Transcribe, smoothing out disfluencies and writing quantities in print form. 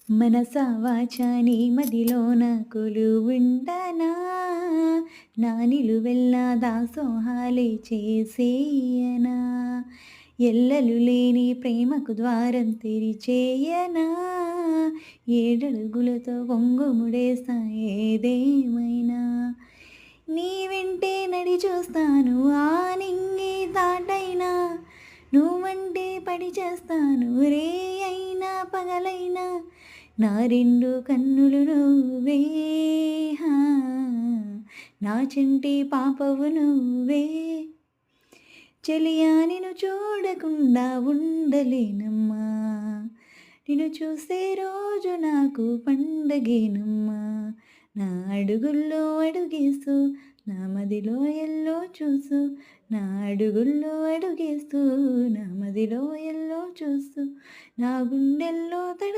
మనసా వాచా నీ మదిలోన కొలువుండనా, నా నిలువెల్లా దాసోహాలే చేసేయనా, ఎల్లలు లేని ప్రేమకు ద్వారం తెరిచేయనా, ఏడడుగులతో కొంగుముడేస్తా ఏదేమైనా, నీ వెంటే నడి చూస్తాను ఆ నింగి దాటైనా, నువ్వంటే పడి చేస్తాను రే అయినా పగలైనా, నా రెండు కన్నులు నువ్వే, హా, నా చంటి పాపవు నువ్వే, చెలియా నిన్ను చూడకుండా ఉండలేనమ్మా, నిన్ను చూసే రోజు నాకు పండగేనమ్మా, నా అడుగుల్లో అడుగేస్తూ నా మదిలో ఎల్లో చూసు, నా అడుగుల్లో అడుగేస్తూ నా మదిలో ఎల్లో చూస్తూ, నా గుండెల్లో తడ